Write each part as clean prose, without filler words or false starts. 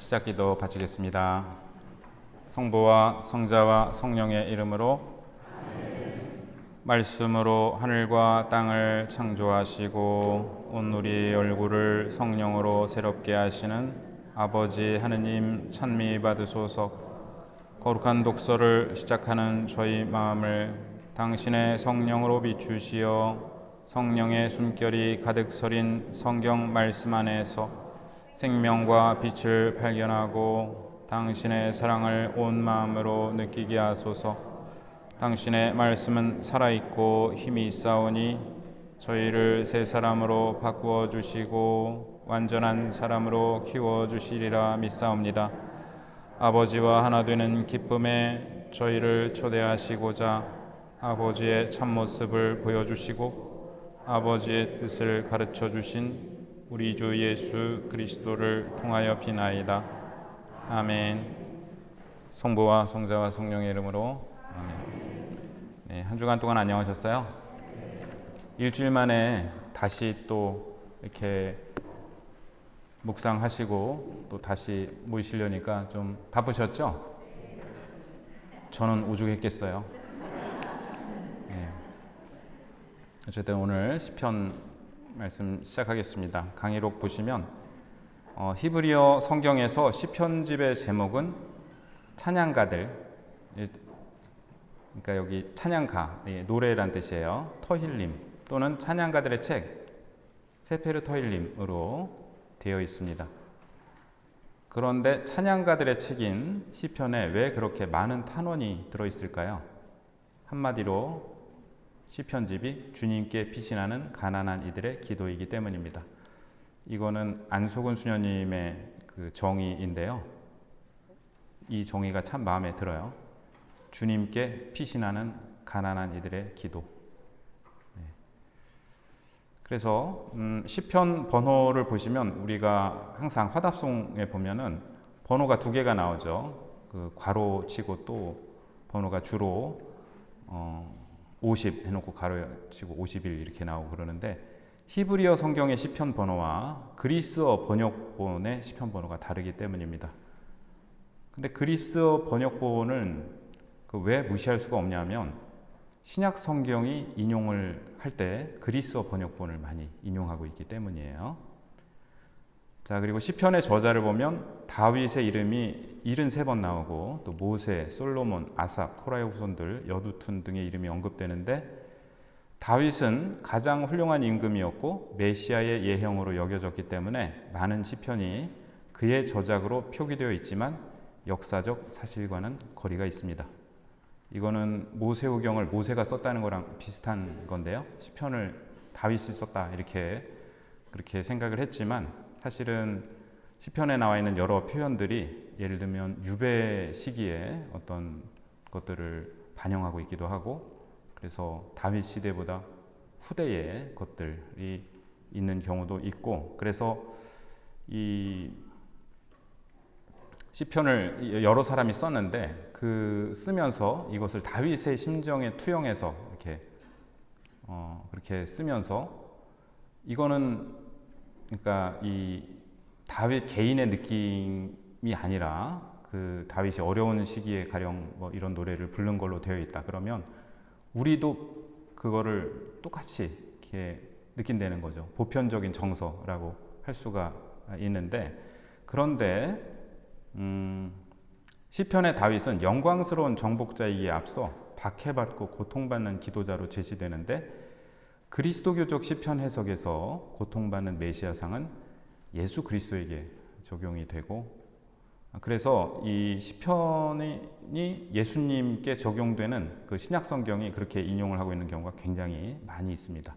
시작기도 바치겠습니다. 성부와 성자와 성령의 이름으로 말씀으로 하늘과 땅을 창조하시고 온 우리의 얼굴을 성령으로 새롭게 하시는 아버지 하느님 찬미 받으소서. 거룩한 독서를 시작하는 저희 마음을 당신의 성령으로 비추시어 성령의 숨결이 가득 서린 성경 말씀 안에서 생명과 빛을 발견하고 당신의 사랑을 온 마음으로 느끼게 하소서. 당신의 말씀은 살아있고 힘이 있사오니 저희를 새 사람으로 바꾸어 주시고 완전한 사람으로 키워 주시리라 믿사옵니다. 아버지와 하나 되는 기쁨에 저희를 초대하시고자 아버지의 참모습을 보여주시고 아버지의 뜻을 가르쳐 주신 우리 주 예수 그리스도를 통하여 비나이다. 아멘. 성부와 성자와 성령의 이름으로 아멘. 네, 한 주간 동안 안녕하셨어요? 일주일 만에 다시 또 이렇게 묵상하시고 또 다시 모이시려니까 좀 바쁘셨죠? 저는 오죽했겠어요. 네. 어쨌든 오늘 시편 말씀 시작하겠습니다. 강의록 보시면 히브리어 성경에서 시편집의 제목은 찬양가들, 그러니까 여기 찬양가, 노래란 뜻이에요. 터힐림 또는 찬양가들의 책, 세페르 터힐림으로 되어 있습니다. 그런데 찬양가들의 책인 시편에 왜 그렇게 많은 탄원이 들어있을까요? 한마디로 시편집이 주님께 피신하는 가난한 이들의 기도이기 때문입니다. 이거는 안소근 수녀님의 그 정의인데요. 이 정의가 참 마음에 들어요. 주님께 피신하는 가난한 이들의 기도. 그래서 시편 번호를 보시면 우리가 항상 화답송에 보면은 번호가 두 개가 나오죠. 그 괄호 치고 또 번호가 주로 50 해놓고 가로 치고 51 이렇게 나오고 그러는데 히브리어 성경의 시편 번호와 그리스어 번역본의 시편 번호가 다르기 때문입니다. 근데 그리스어 번역본은 왜 무시할 수가 없냐면 신약 성경이 인용을 할 때 그리스어 번역본을 많이 인용하고 있기 때문이에요. 자, 그리고 시편의 저자를 보면 다윗의 이름이 73번 나오고 또 모세, 솔로몬, 아삽, 코라의 후손들, 여두툰 등의 이름이 언급되는데 다윗은 가장 훌륭한 임금이었고 메시아의 예형으로 여겨졌기 때문에 많은 시편이 그의 저작으로 표기되어 있지만 역사적 사실과는 거리가 있습니다. 이거는 모세오경을 모세가 썼다는 거랑 비슷한 건데요. 시편을 다윗이 썼다 그렇게 생각을 했지만 사실은 시편에 나와 있는 여러 표현들이 예를 들면 유배 시기에 어떤 것들을 반영하고 있기도 하고 그래서 다윗 시대보다 후대의 것들이 있는 경우도 있고 그래서 이 시편을 여러 사람이 썼는데 그 쓰면서 이것을 다윗의 심정에 투영해서 이렇게 그렇게 쓰면서 이거는 그러니까 이 다윗 개인의 느낌이 아니라 그 다윗이 어려운 시기에 가령 뭐 이런 노래를 부른 걸로 되어 있다. 그러면 우리도 그거를 똑같이 이렇게 느낀다는 거죠. 보편적인 정서라고 할 수가 있는데 그런데 시편의 다윗은 영광스러운 정복자이기에 앞서 박해받고 고통받는 기도자로 제시되는데 그리스도교적 시편 해석에서 고통받는 메시아상은 예수 그리스도에게 적용이 되고 그래서 이 시편이 예수님께 적용되는 그 신약 성경이 그렇게 인용을 하고 있는 경우가 굉장히 많이 있습니다.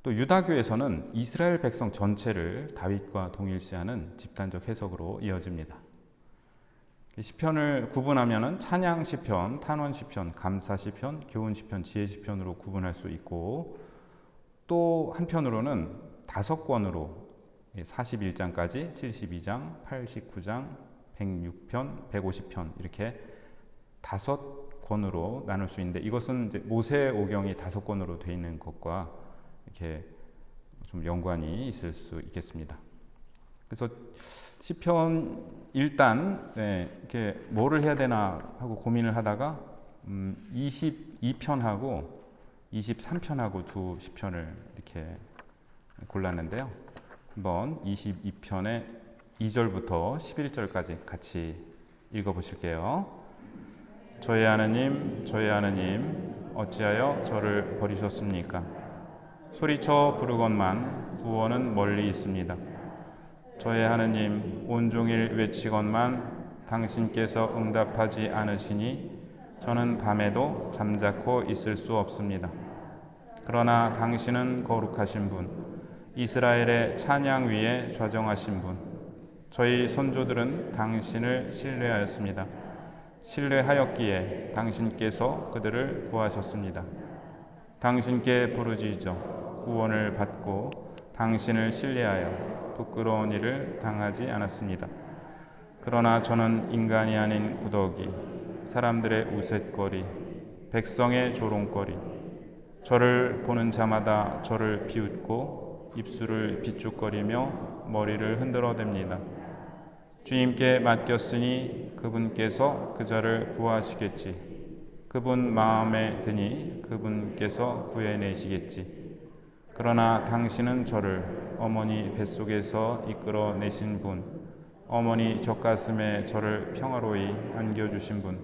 또 유다교에서는 이스라엘 백성 전체를 다윗과 동일시하는 집단적 해석으로 이어집니다. 시편을 구분하면은 찬양 시편, 탄원 시편, 감사 시편, 교훈 시편, 지혜 시편으로 구분할 수 있고 또 한편으로는 5권으로 41장까지 72장, 89장, 106편, 150편 이렇게 5권으로 나눌 수 있는데 이것은 이제 모세오경이 5권으로 되어 있는 것과 이렇게 좀 연관이 있을 수 있겠습니다. 그래서 시편 일단 이렇게 뭐를 해야 되나 하고 고민을 하다가 22편하고 23편하고 두 시편을 이렇게 골랐는데요. 한번 22편의 2절부터 11절까지 같이 읽어보실게요. 저의 하느님, 저의 하느님, 어찌하여 저를 버리셨습니까? 소리쳐 부르건만 구원은 멀리 있습니다. 저의 하느님, 온종일 외치건만 당신께서 응답하지 않으시니 저는 밤에도 잠자코 있을 수 없습니다. 그러나 당신은 거룩하신 분, 이스라엘의 찬양 위에 좌정하신 분, 저희 선조들은 당신을 신뢰하였습니다. 신뢰하였기에 당신께서 그들을 구하셨습니다. 당신께 부르짖어 구원을 받고 당신을 신뢰하여 부끄러운 일을 당하지 않았습니다. 그러나 저는 인간이 아닌 구더기, 사람들의 우쇳거리, 백성의 조롱거리, 저를 보는 자마다 저를 비웃고 입술을 비축거리며 머리를 흔들어댑니다. 주님께 맡겼으니 그분께서 그 자를 구하시겠지. 그분 마음에 드니 그분께서 구해내시겠지. 그러나 당신은 저를 어머니 뱃속에서 이끌어내신 분, 어머니 젖가슴에 저를 평화로이 안겨주신 분,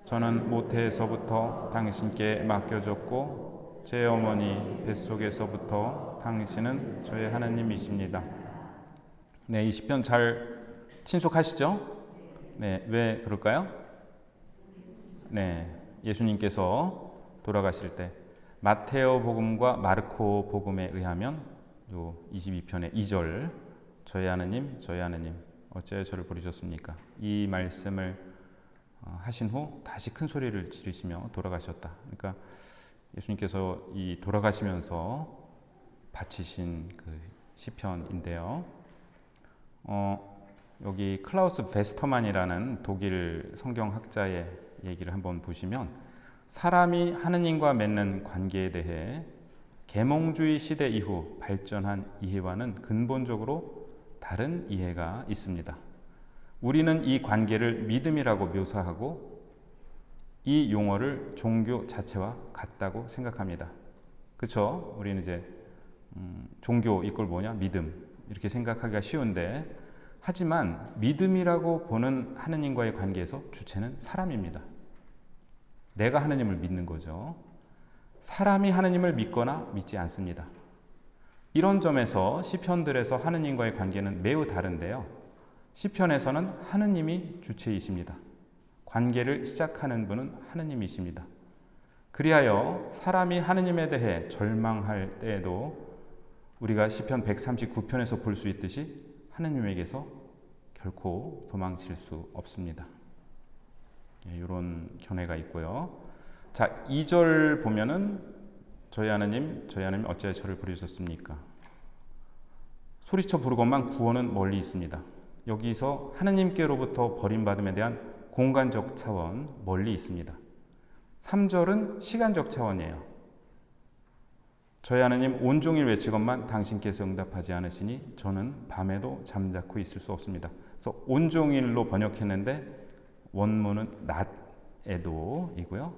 저는 모태에서부터 당신께 맡겨졌고 제 어머니 뱃속에서부터 당신은 저의 하나님이십니다. 네, 이 시편 잘 친숙하시죠? 네, 왜 그럴까요? 네, 예수님께서 돌아가실 때 마테오 복음과 마르코 복음에 의하면 요 22편의 2절 저의 하느님, 저의 하느님, 어찌하여 저를 버리셨습니까? 이 말씀을 하신 후 다시 큰 소리를 지르시며 돌아가셨다. 그러니까 예수님께서 이 돌아가시면서 바치신 그 시편인데요. 여기 클라우스 베스터만이라는 독일 성경학자의 얘기를 한번 보시면 사람이 하느님과 맺는 관계에 대해 계몽주의 시대 이후 발전한 이해와는 근본적으로 다른 이해가 있습니다. 우리는 이 관계를 믿음이라고 묘사하고 이 용어를 종교 자체와 같다고 생각합니다. 그렇죠? 우리는 이제 종교 이꼴 뭐냐? 믿음 이렇게 생각하기가 쉬운데 하지만 믿음이라고 보는 하느님과의 관계에서 주체는 사람입니다. 내가 하느님을 믿는 거죠. 사람이 하느님을 믿거나 믿지 않습니다. 이런 점에서 시편들에서 하느님과의 관계는 매우 다른데요. 시편에서는 하느님이 주체이십니다. 관계를 시작하는 분은 하느님이십니다. 그리하여 사람이 하느님에 대해 절망할 때에도 우리가 시편 139편에서 볼 수 있듯이 하느님에게서 결코 도망칠 수 없습니다. 이런 견해가 있고요. 자, 2절 보면은 저희 하느님 어찌하여 저를 버리셨습니까? 소리쳐 부르건만 구원은 멀리 있습니다. 여기서 하느님께로부터 버림받음에 대한 공간적 차원 멀리 있습니다. 3절은 시간적 차원이에요. 저희 하느님 온종일 외치건만 당신께서 응답하지 않으시니 저는 밤에도 잠자코 있을 수 없습니다. 그래서 온종일로 번역했는데 원문은 낮에도 이고요.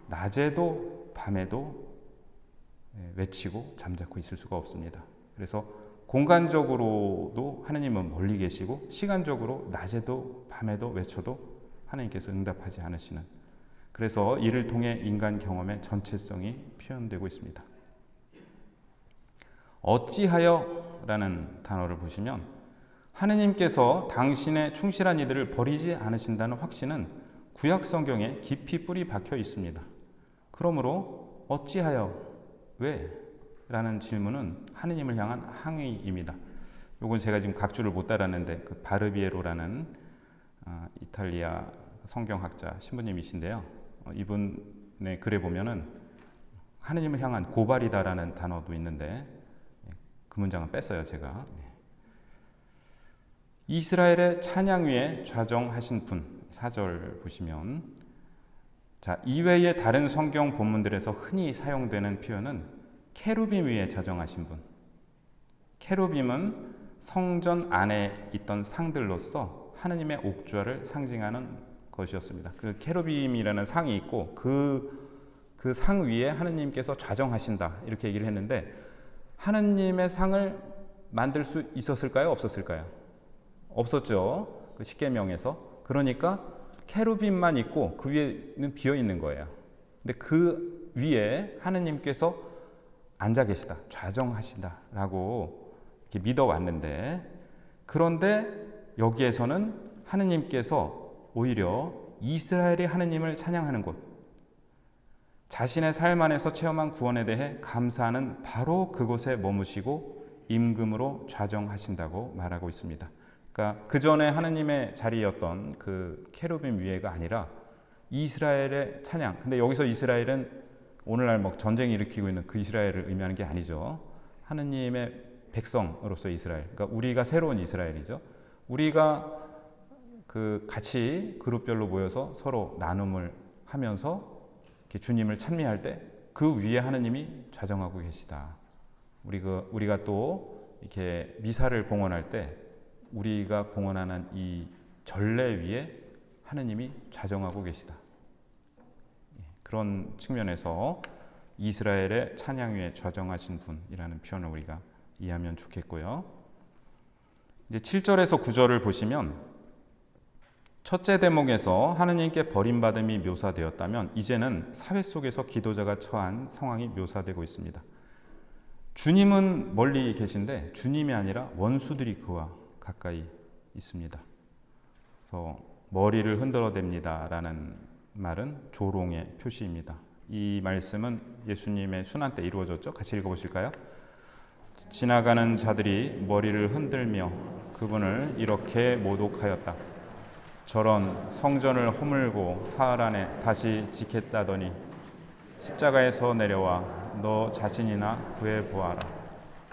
낮에도 밤에도 외치고 잠자코 있을 수가 없습니다. 그래서 공간적으로도 하느님은 멀리 계시고 시간적으로 낮에도 밤에도 외쳐도 하느님께서 응답하지 않으시는, 그래서 이를 통해 인간 경험의 전체성이 표현되고 있습니다. 어찌하여 라는 단어를 보시면 하느님께서 당신의 충실한 이들을 버리지 않으신다는 확신은 구약 성경에 깊이 뿌리 박혀 있습니다. 그러므로 어찌하여, 왜? 라는 질문은 하느님을 향한 항의입니다. 요건 제가 지금 각주를 못 따랐는데 그 바르비에로라는 이탈리아 성경학자 신부님이신데요. 이분의 글에 보면은 하느님을 향한 고발이다라는 단어도 있는데 그 문장은 뺐어요, 제가. 이스라엘의 찬양 위에 좌정하신 분, 4절 보시면, 자, 이외의 다른 성경 본문들에서 흔히 사용되는 표현은 케루빔 위에 좌정하신 분. 케루빔은 성전 안에 있던 상들로서 하느님의 옥좌를 상징하는 것이었습니다. 그 케루빔이라는 상이 있고 그 상 위에 하느님께서 좌정하신다 이렇게 얘기를 했는데, 하느님의 상을 만들 수 있었을까요? 없었을까요? 없었죠. 그 십계명에서. 그러니까 케루빔만 있고 그 위에는 비어 있는 거예요. 근데 그 위에 하느님께서 앉아 계시다, 좌정하신다라고 이렇게 믿어왔는데, 그런데 여기에서는 하느님께서 오히려 이스라엘이 하느님을 찬양하는 곳, 자신의 삶 안에서 체험한 구원에 대해 감사하는 바로 그곳에 머무시고 임금으로 좌정하신다고 말하고 있습니다. 그러니까 그 전에 하느님의 자리였던 그 케루빔 위에가 아니라 이스라엘의 찬양. 근데 여기서 이스라엘은 오늘날 뭐 전쟁 일으키고 있는 그 이스라엘을 의미하는 게 아니죠. 하느님의 백성으로서 이스라엘. 그러니까 우리가 새로운 이스라엘이죠. 우리가 그 같이 그룹별로 모여서 서로 나눔을 하면서 이렇게 주님을 찬미할 때 그 위에 하느님이 좌정하고 계시다. 우리가 또 이렇게 미사를 봉헌할 때 우리가 봉헌하는 이 전례 위에 하느님이 좌정하고 계시다. 그런 측면에서 이스라엘의 찬양 위에 좌정하신 분이라는 표현을 우리가 이해하면 좋겠고요. 이제 7절에서 9절을 보시면 첫째 대목에서 하느님께 버림받음이 묘사되었다면 이제는 사회 속에서 기도자가 처한 상황이 묘사되고 있습니다. 주님은 멀리 계신데 주님이 아니라 원수들이 그와 가까이 있습니다. 그래서 머리를 흔들어댑니다 라는 말은 조롱의 표시입니다. 이 말씀은 예수님의 순환 때 이루어졌죠. 같이 읽어보실까요? 지나가는 자들이 머리를 흔들며 그분을 이렇게 모독하였다. 저런 성전을 허물고 사흘 안에 다시 짓겠다더니 십자가에서 내려와 너 자신이나 구해보아라.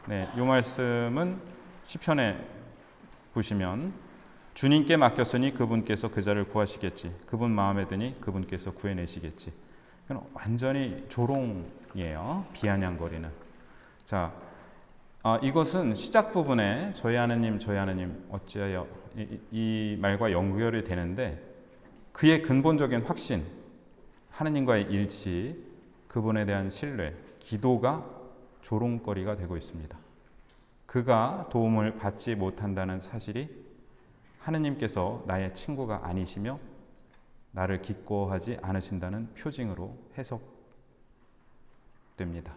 네, 이 말씀은 시편에 보시면 주님께 맡겼으니 그분께서 그 자를 구하시겠지. 그분 마음에 드니 그분께서 구해내시겠지. 이건 완전히 조롱이에요. 비아냥거리는. 자, 이것은 시작 부분에 저희 하느님 어찌하여 이 말과 연결이 되는데, 그의 근본적인 확신, 하느님과의 일치, 그분에 대한 신뢰, 기도가 조롱거리가 되고 있습니다. 그가 도움을 받지 못한다는 사실이 하느님께서 나의 친구가 아니시며 나를 기꺼워하지 않으신다는 표징으로 해석됩니다.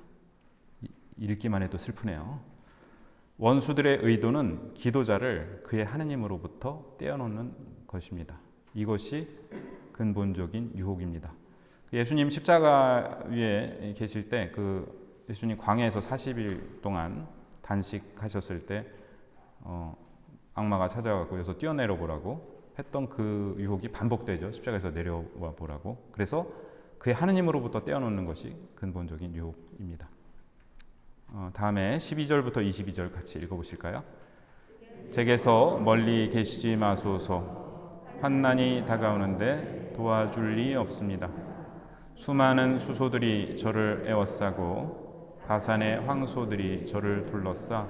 읽기만 해도 슬프네요. 원수들의 의도는 기도자를 그의 하느님으로부터 떼어놓는 것입니다. 이것이 근본적인 유혹입니다. 예수님 십자가 위에 계실 때 그 예수님 광야에서 40일 동안 단식하셨을 때 악마가 찾아가고 여기서 뛰어내려 보라고 했던 그 유혹이 반복되죠. 십자가에서 내려와 보라고. 그래서 그의 하느님으로부터 떼어놓는 것이 근본적인 유혹입니다. 다음에 12절부터 22절 같이 읽어보실까요? 제게서 멀리 계시지 마소서. 환난이 다가오는데 도와줄 리 없습니다. 수많은 수소들이 저를 에워싸고 바산의 황소들이 저를 둘러싸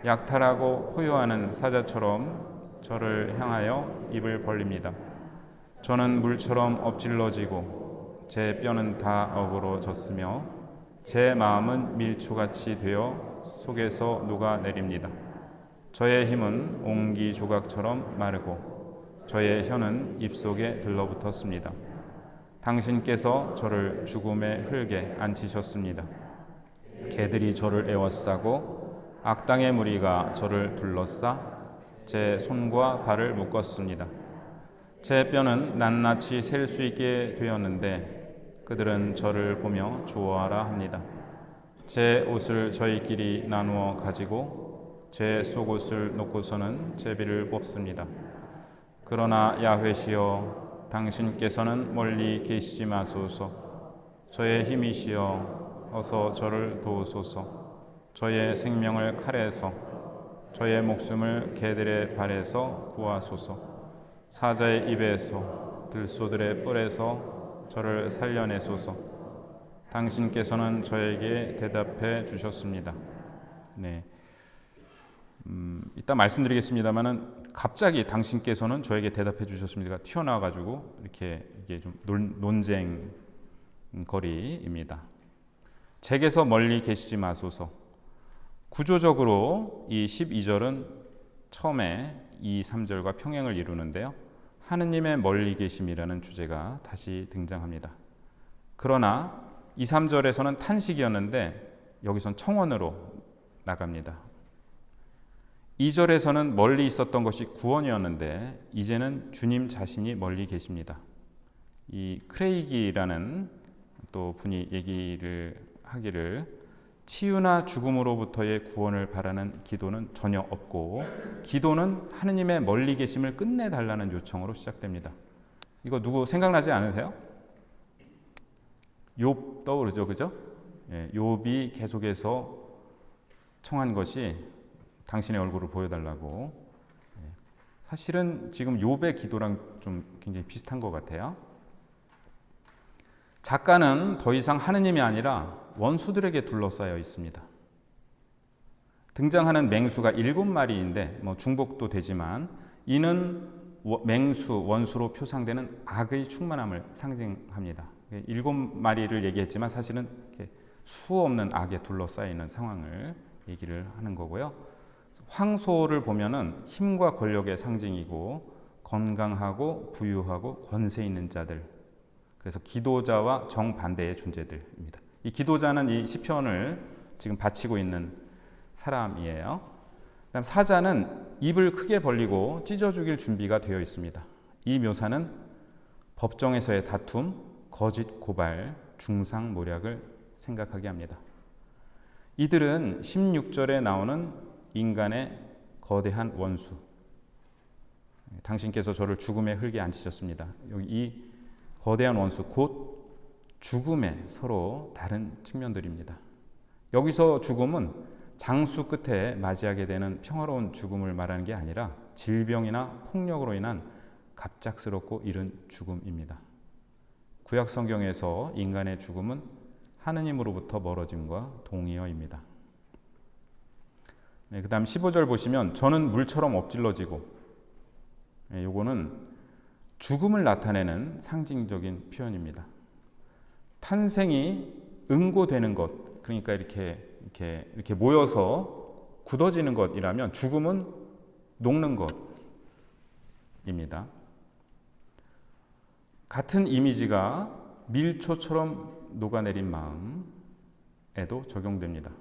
약탈하고 포효하는 사자처럼 저를 향하여 입을 벌립니다. 저는 물처럼 엎질러지고 제 뼈는 다 어그러졌으며 제 마음은 밀초같이 되어 속에서 녹아내립니다. 저의 힘은 옹기 조각처럼 마르고 저의 혀는 입속에 들러붙었습니다. 당신께서 저를 죽음의 흙에 앉히셨습니다. 개들이 저를 에워싸고 악당의 무리가 저를 둘러싸 제 손과 발을 묶었습니다. 제 뼈는 낱낱이 셀 수 있게 되었는데 그들은 저를 보며 좋아하라 합니다. 제 옷을 저희끼리 나누어 가지고 제 속옷을 놓고서는 제비를 뽑습니다. 그러나 야훼시여, 당신께서는 멀리 계시지 마소서. 저의 힘이시여, 어서 저를 도우소서. 저의 생명을 칼에서, 저의 목숨을 개들의 발에서 구하소서. 사자의 입에서, 들소들의 뿔에서 저를 살려내소서. 당신께서는 저에게 대답해 주셨습니다. 네, 이따 말씀드리겠습니다만은 갑자기 당신께서는 저에게 대답해 주셨습니다가 튀어나와가지고 이렇게 이게 좀 논쟁 거리입니다. 제게서 멀리 계시지 마소서. 구조적으로 이 12절은 처음에 2, 3절과 평행을 이루는데요. 하느님의 멀리 계심이라는 주제가 다시 등장합니다. 그러나 2, 3절에서는 탄식이었는데 여기선 청원으로 나갑니다. 2절에서는 멀리 있었던 것이 구원이었는데 이제는 주님 자신이 멀리 계십니다. 이 크레이기라는 또 분이 얘기를 하기를 치유나 죽음으로부터의 구원을 바라는 기도는 전혀 없고 기도는 하느님의 멀리 계심을 끝내달라는 요청으로 시작됩니다. 이거 누구 생각나지 않으세요? 욥 떠오르죠, 그죠? 예, 욥이 계속해서 청한 것이 당신의 얼굴을 보여달라고. 예, 사실은 지금 욥의 기도랑 좀 굉장히 비슷한 것 같아요. 작가는 더 이상 하느님이 아니라 원수들에게 둘러싸여 있습니다. 등장하는 맹수가 7마리인데 뭐 중복도 되지만 이는 맹수, 원수로 표상되는 악의 충만함을 상징합니다. 7마리를 얘기했지만 사실은 수 없는 악에 둘러싸여 있는 상황을 얘기를 하는 거고요. 황소를 보면은 힘과 권력의 상징이고 건강하고 부유하고 권세 있는 자들, 그래서 기도자와 정반대의 존재들입니다. 이 기도자는 이 시편을 지금 바치고 있는 사람이에요. 그다음 사자는 입을 크게 벌리고 찢어 죽일 준비가 되어 있습니다. 이 묘사는 법정에서의 다툼, 거짓 고발, 중상모략을 생각하게 합니다. 이들은 16절에 나오는 인간의 거대한 원수. 당신께서 저를 죽음의 흙에 앉히셨습니다. 여기 이 거대한 원수 곧 죽음의 서로 다른 측면들입니다. 여기서 죽음은 장수 끝에 맞이하게 되는 평화로운 죽음을 말하는 게 아니라 질병이나 폭력으로 인한 갑작스럽고 이른 죽음입니다. 구약 성경에서 인간의 죽음은 하느님으로부터 멀어짐과 동의어입니다. 네, 그 다음 15절 보시면 저는 물처럼 엎질러지고, 요거는 죽음을 나타내는 상징적인 표현입니다. 탄생이 응고되는 것, 그러니까 이렇게 모여서 굳어지는 것이라면 죽음은 녹는 것입니다. 같은 이미지가 밀초처럼 녹아내린 마음에도 적용됩니다.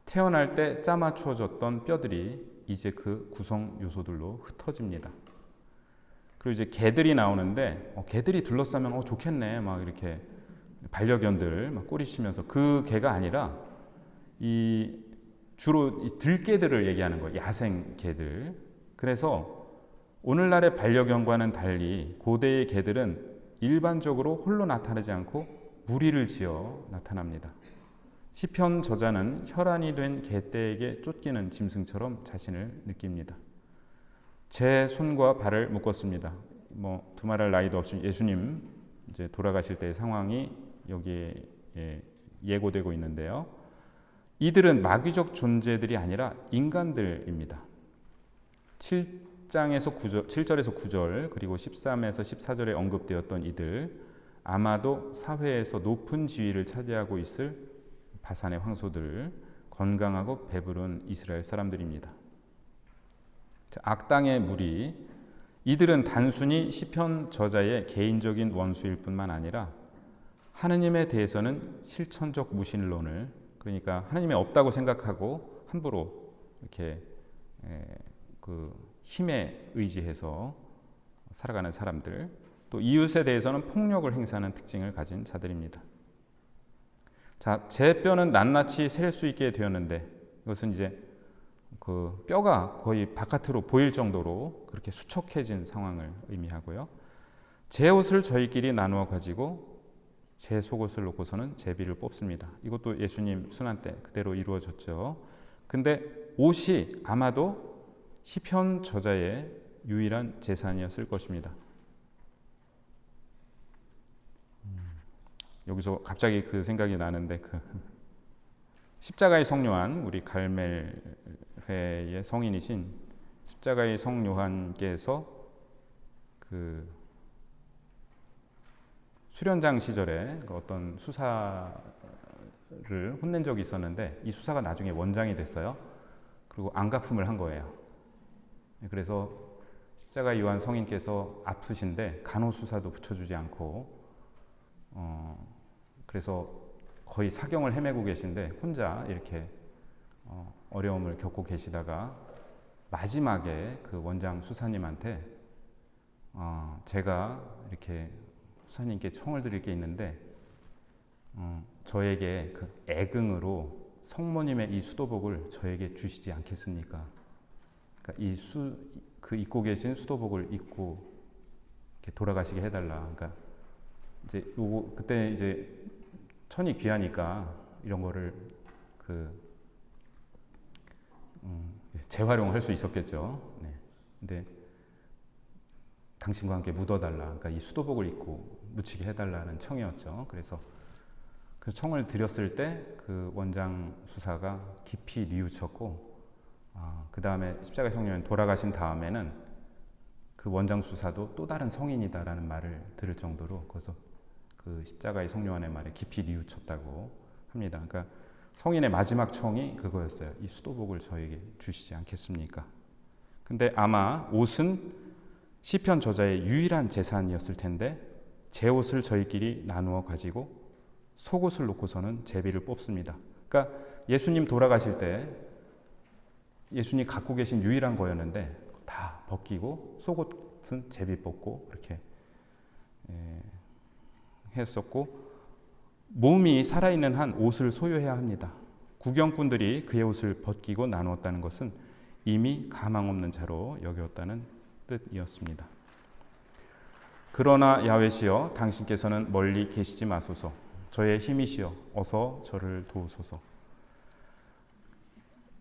태어날 때 짜맞추어졌던 뼈들이 이제 그 구성 요소들로 흩어집니다. 그리고 이제 개들이 나오는데 개들이 둘러싸면 좋겠네 막 이렇게 반려견들 막 꼬리치면서 그 개가 아니라 주로 이 들개들을 얘기하는 거예요. 야생 개들. 그래서 오늘날의 반려견과는 달리 고대의 개들은 일반적으로 홀로 나타나지 않고 무리를 지어 나타납니다. 시편 저자는 혈안이 된 개떼에게 쫓기는 짐승처럼 자신을 느낍니다. 제 손과 발을 묶었습니다. 뭐 두말할 나이도 없이 예수님 이제 돌아가실 때의 상황이 여기에 예고되고 있는데요. 이들은 마귀적 존재들이 아니라 인간들입니다. 7절에서 9절 그리고 13에서 14절에 언급되었던 이들, 아마도 사회에서 높은 지위를 차지하고 있을 바산의 황소들, 건강하고 배부른 이스라엘 사람들입니다. 악당의 무리, 이들은 단순히 시편 저자의 개인적인 원수일 뿐만 아니라 하느님에 대해서는 실천적 무신론을, 그러니까 하느님이 없다고 생각하고 함부로 이렇게 그 힘에 의지해서 살아가는 사람들, 또 이웃에 대해서는 폭력을 행사하는 특징을 가진 자들입니다. 자, 제 뼈는 낱낱이 셀 수 있게 되었는데, 이것은 이제 그 뼈가 거의 바깥으로 보일 정도로 그렇게 수척해진 상황을 의미하고요. 제 옷을 저희끼리 나누어 가지고 제 속옷을 놓고서는 제비를 뽑습니다. 이것도 예수님 순환 때 그대로 이루어졌죠. 근데 옷이 아마도 시편 저자의 유일한 재산이었을 것입니다. 여기서 갑자기 그 생각이 나는데 십자가의 성요한, 우리 갈멜회의 성인이신 십자가의 성요한께서 그 수련장 시절에 그 어떤 수사를 혼낸 적이 있었는데, 이 수사가 나중에 원장이 됐어요. 그리고 안가품을 한 거예요. 그래서 십자가의 요한 성인께서 아프신데 간호수사도 붙여주지 않고, 그래서 거의 사경을 헤매고 계신데 혼자 이렇게 어려움을 겪고 계시다가 마지막에 그 원장 수사님한테 제가 이렇게 수사님께 청을 드릴 게 있는데 저에게 그 애긍으로 성모님의 이 수도복을 저에게 주시지 않겠습니까? 그러니까 그 입고 계신 수도복을 입고 이렇게 돌아가시게 해달라. 그러니까 이제 그때 이제 천이 귀하니까 이런 거를 재활용할 수 있었겠죠. 네. 근데 당신과 함께 묻어달라. 그러니까 이 수도복을 입고 묻히게 해달라는 청이었죠. 그래서 그 청을 드렸을 때 그 원장 수사가 깊이 뉘우쳤고, 그 다음에 십자가의 성령이 돌아가신 다음에는 그 원장 수사도 또 다른 성인이다라는 말을 들을 정도로, 그래서 그 십자가의 성령의 말에 깊이 뉘우쳤다고 합니다. 그러니까 성인의 마지막 청이 그거였어요. 이 수도복을 저에게 주시지 않겠습니까? 근데 아마 옷은 시편 저자의 유일한 재산이었을 텐데 제 옷을 저희끼리 나누어 가지고 속옷을 놓고서는 제비를 뽑습니다. 그러니까 예수님 돌아가실 때 예수님 갖고 계신 유일한 거였는데 다 벗기고 속옷은 제비 뽑고 그렇게 했었고, 몸이 살아있는 한 옷을 소유해야 합니다. 구경꾼들이 그의 옷을 벗기고 나누었다는 것은 이미 가망 없는 자로 여겼다는 뜻이었습니다. 그러나 야훼시여, 당신께서는 멀리 계시지 마소서. 저의 힘이시여, 어서 저를 도우소서.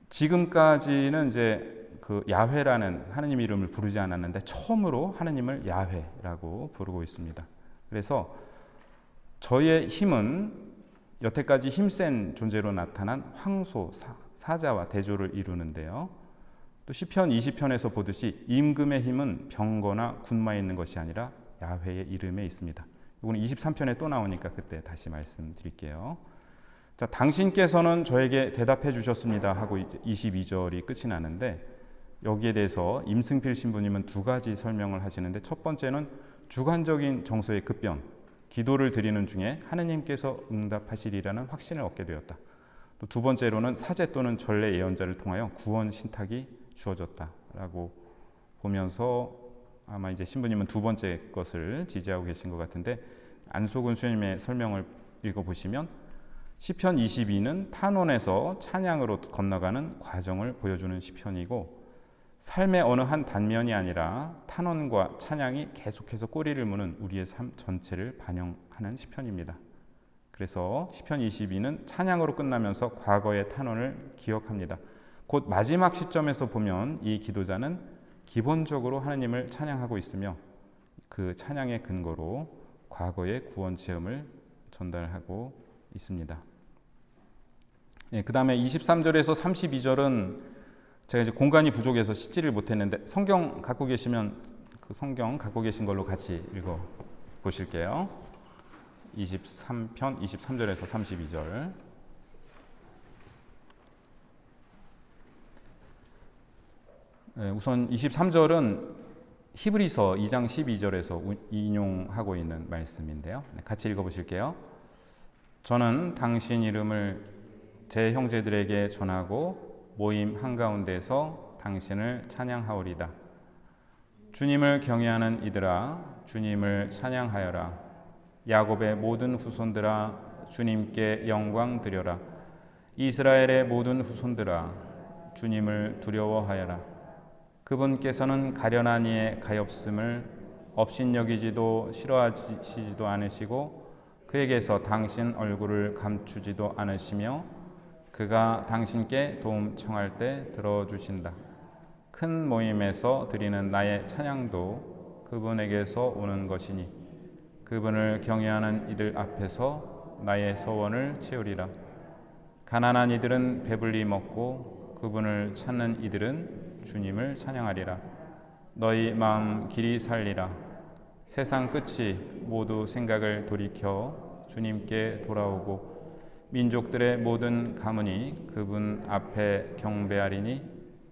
지금까지는 이제 그 야훼라는 하느님 이름을 부르지 않았는데 처음으로 하느님을 야훼라고 부르고 있습니다. 그래서 저의 힘은 여태까지 힘센 존재로 나타난 황소, 사자와 대조를 이루는데요. 또 시편 20편에서 보듯이 임금의 힘은 병거나 군마에 있는 것이 아니라 야훼의 이름에 있습니다. 이거는 23편에 또 나오니까 그때 다시 말씀드릴게요. 자, 당신께서는 저에게 대답해 주셨습니다 하고 이제 22절이 끝이 나는데, 여기에 대해서 임승필 신부님은 두 가지 설명을 하시는데, 첫 번째는 주관적인 정서의 급변, 기도를 드리는 중에 하느님께서 응답하시리라는 확신을 얻게 되었다. 또 두 번째로는 사제 또는 전례 예언자를 통하여 구원 신탁이 주어졌다라고 보면서 아마 이제 신부님은 두 번째 것을 지지하고 계신 것 같은데, 안소근 수녀님의 설명을 읽어보시면 시편 22는 탄원에서 찬양으로 건너가는 과정을 보여주는 시편이고, 삶의 어느 한 단면이 아니라 탄원과 찬양이 계속해서 꼬리를 무는 우리의 삶 전체를 반영하는 시편입니다. 그래서 시편 22는 찬양으로 끝나면서 과거의 탄원을 기억합니다. 곧 마지막 시점에서 보면 이 기도자는 기본적으로 하나님을 찬양하고 있으며 그 찬양의 근거로 과거의 구원 체험을 전달하고 있습니다. 그 다음에 23절에서 32절은 제가 이제 공간이 부족해서 씻지를 못했는데 성경 갖고 계시면 그 성경 갖고 계신 걸로 같이 읽어 보실게요. 23편 23절에서 32절. 우선 23절은 히브리서 2장 12절에서 인용하고 있는 말씀인데요. 같이 읽어보실게요. 저는 당신 이름을 제 형제들에게 전하고 모임 한가운데서 당신을 찬양하오리다. 주님을 경외하는 이들아, 주님을 찬양하여라. 야곱의 모든 후손들아, 주님께 영광 드려라. 이스라엘의 모든 후손들아, 주님을 두려워하여라. 그분께서는 가련한 이의 가엾음을 업신여기지도 싫어하시지도 않으시고 그에게서 당신 얼굴을 감추지도 않으시며 그가 당신께 도움 청할 때 들어주신다. 큰 모임에서 드리는 나의 찬양도 그분에게서 오는 것이니 그분을 경외하는 이들 앞에서 나의 소원을 채우리라. 가난한 이들은 배불리 먹고 그분을 찾는 이들은 주님을 찬양하리라. 너희 마음 길이 살리라. 세상 끝이 모두 생각을 돌이켜 주님께 돌아오고 민족들의 모든 가문이 그분 앞에 경배하리니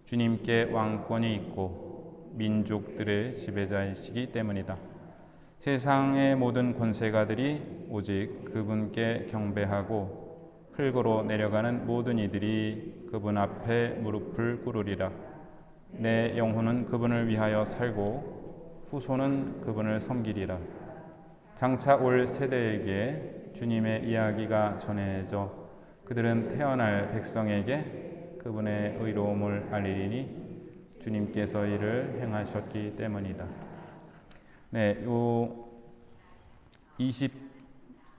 주님께 왕권이 있고 민족들의 지배자이시기 때문이다. 세상의 모든 권세가들이 오직 그분께 경배하고 흙으로 내려가는 모든 이들이 그분 앞에 무릎을 꿇으리라. 내 영혼은 그분을 위하여 살고 후손은 그분을 섬기리라. 장차 올 세대에게 주님의 이야기가 전해져 그들은 태어날 백성에게 그분의 의로움을 알리리니 주님께서 이를 행하셨기 때문이다. 네,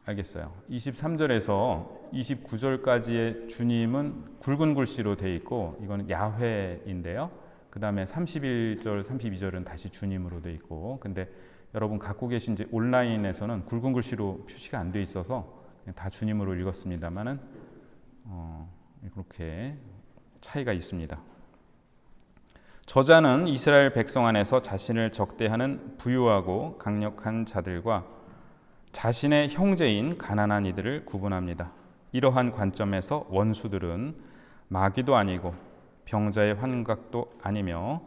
알겠어요. 23절에서 29절까지의 주님은 굵은 글씨로 되어 있고 이거는 야훼인데요. 그 다음에 31절, 32절은 다시 주님으로 되어 있고, 근데 여러분 갖고 계신 이제 온라인에서는 굵은 글씨로 표시가 안 돼 있어서 그냥 다 주님으로 읽었습니다만은 그렇게 차이가 있습니다. 저자는 이스라엘 백성 안에서 자신을 적대하는 부유하고 강력한 자들과 자신의 형제인 가난한 이들을 구분합니다. 이러한 관점에서 원수들은 마귀도 아니고 병자의 환각도 아니며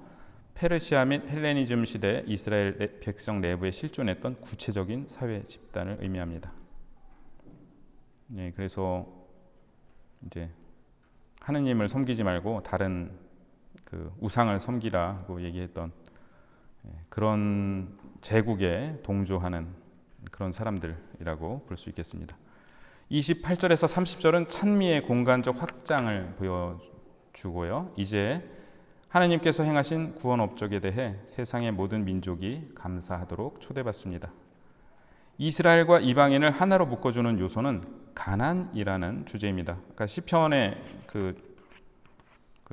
페르시아 및 헬레니즘 시대 이스라엘 백성 내부에 실존했던 구체적인 사회 집단을 의미합니다. 네, 그래서 이제 하느님을 섬기지 말고 다른 그 우상을 섬기라고 얘기했던 그런 제국에 동조하는 그런 사람들이라고 볼 수 있겠습니다. 28절에서 30절은 찬미의 공간적 확장을 보여주고요. 이제 하나님께서 행하신 구원 업적에 대해 세상의 모든 민족이 감사하도록 초대받습니다. 이스라엘과 이방인을 하나로 묶어주는 요소는 가난이라는 주제입니다. 그러니까 시편의 그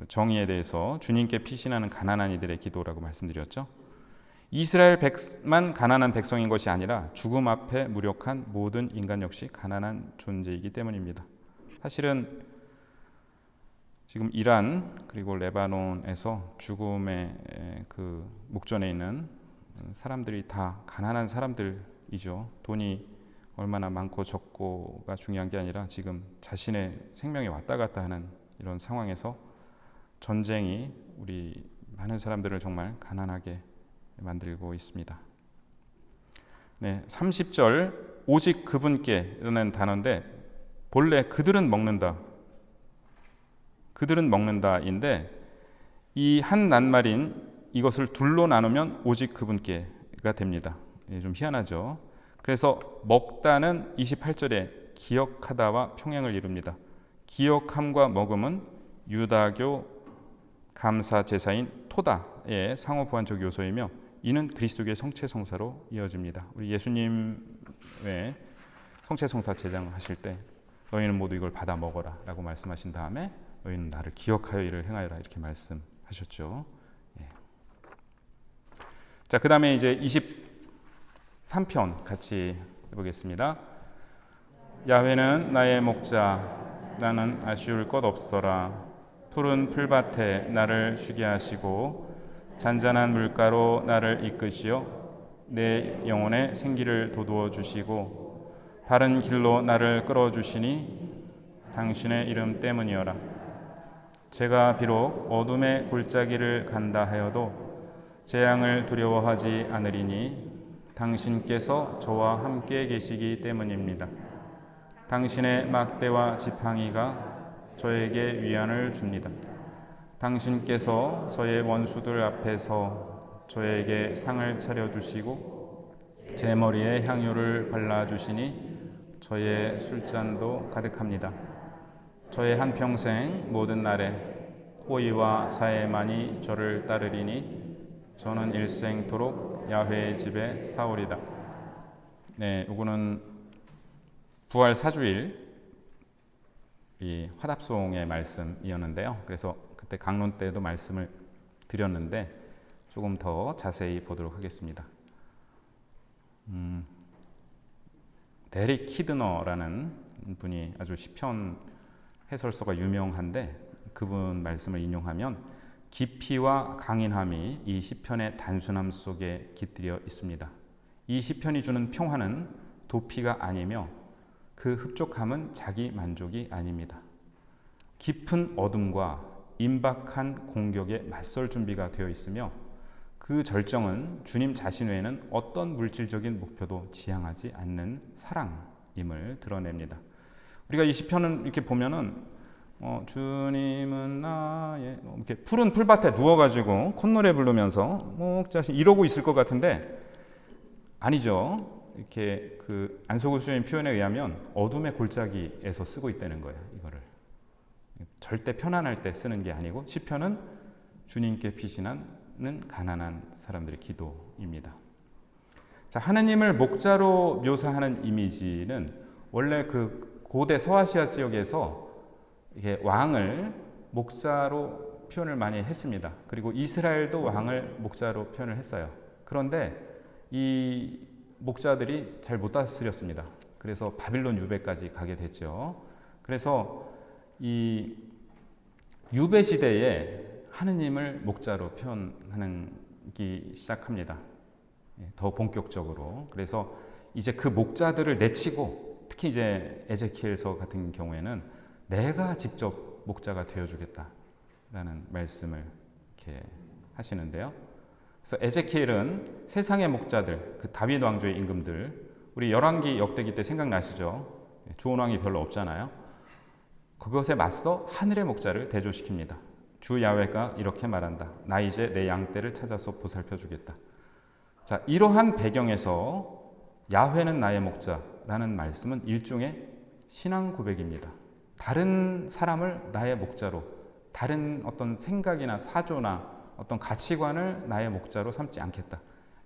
정의에 대해서 주님께 피신하는 가난한 이들의 기도라고 말씀드렸죠. 이스라엘 백만 가난한 백성인 것이 아니라 죽음 앞에 무력한 모든 인간 역시 가난한 존재이기 때문입니다. 사실은 지금 이란 그리고 레바논에서 죽음의 그 목전에 있는 사람들이 다 가난한 사람들이죠. 돈이 얼마나 많고 적고가 중요한 게 아니라 지금 자신의 생명이 왔다 갔다 하는 이런 상황에서 전쟁이 우리 많은 사람들을 정말 가난하게 만들고 있습니다. 네, 30절 오직 그분께라는 단어인데 본래 그들은 먹는다인데 이 한 낱말인 이것을 둘로 나누면 오직 그분께가 됩니다. 좀 희한하죠. 그래서 먹다는 28절에 기억하다와 평행을 이룹니다. 기억함과 먹음은 유다교 감사 제사인 토다의 상호 보완적 요소이며 이는 그리스도의 성체성사로 이어집니다. 우리 예수님의 성체성사 제장하실 때 너희는 모두 이걸 받아 먹어라 라고 말씀하신 다음에 너희는 나를 기억하여 이를 행하여라 이렇게 말씀하셨죠. 예. 자, 그 다음에 이제 23편 같이 해보겠습니다. 야훼는 나의 목자 나는 아쉬울 것 없어라. 푸른 풀밭에 나를 쉬게 하시고 잔잔한 물가로 나를 이끄시어 내 영혼에 생기를 돋우어 주시고 바른 길로 나를 끌어주시니 당신의 이름 때문이어라. 제가 비록 어둠의 골짜기를 간다 하여도 재앙을 두려워하지 않으리니 당신께서 저와 함께 계시기 때문입니다. 당신의 막대와 지팡이가 저에게 위안을 줍니다. 당신께서 저의 원수들 앞에서 저에게 상을 차려주시고 제 머리에 향유를 발라주시니 저의 술잔도 가득합니다. 저의 한평생 모든 날에 호의와 사해만이 저를 따르리니 저는 일생토록 야훼의 집에 사오리다. 네, 이거는 부활 사주일 이 화답송의 말씀이었는데요. 그래서 그때 강론 때도 말씀을 드렸는데 조금 더 자세히 보도록 하겠습니다. 데릭 키드너라는 분이 아주 시편 해설서가 유명한데 그분 말씀을 인용하면 깊이와 강인함이 이 시편의 단순함 속에 깃들여 있습니다. 이 시편이 주는 평화는 도피가 아니며 그 흡족함은 자기 만족이 아닙니다. 깊은 어둠과 임박한 공격에 맞설 준비가 되어 있으며 그 절정은 주님 자신 외에는 어떤 물질적인 목표도 지향하지 않는 사랑임을 드러냅니다. 우리가 이 시편을 이렇게 보면은 주님은 나의 이렇게 푸른 풀밭에 누워가지고 콧노래 부르면서 목자신 이러고 있을 것 같은데 아니죠. 이렇게 그 안소구 수녀의 표현에 의하면 어둠의 골짜기에서 쓰고 있다는 거예요. 이거를 절대 편안할 때 쓰는 게 아니고 시편은 주님께 피신하는 가난한 사람들의 기도입니다. 자, 하느님을 목자로 묘사하는 이미지는 원래 그 고대 서아시아 지역에서 이게 왕을 목자로 표현을 많이 했습니다. 그리고 이스라엘도 왕을 목자로 표현을 했어요. 그런데 이 목자들이 잘 못 다스렸습니다. 그래서 바빌론 유배까지 가게 됐죠. 그래서 이 유배 시대에 하느님을 목자로 표현하기 시작합니다. 더 본격적으로. 그래서 이제 그 목자들을 내치고 특히 이제 에제키엘서 같은 경우에는 내가 직접 목자가 되어주겠다라는 말씀을 이렇게 하시는데요. 그래서 에제키엘은 세상의 목자들, 그 다윗 왕조의 임금들, 우리 열왕기 역대기 때 생각나시죠? 좋은 왕이 별로 없잖아요. 그것에 맞서 하늘의 목자를 대조시킵니다. 주 야훼가 이렇게 말한다. 나 이제 내 양떼를 찾아서 보살펴 주겠다. 자, 이러한 배경에서 야훼는 나의 목자라는 말씀은 일종의 신앙 고백입니다. 다른 사람을 나의 목자로, 다른 어떤 생각이나 사조나 어떤 가치관을 나의 목자로 삼지 않겠다.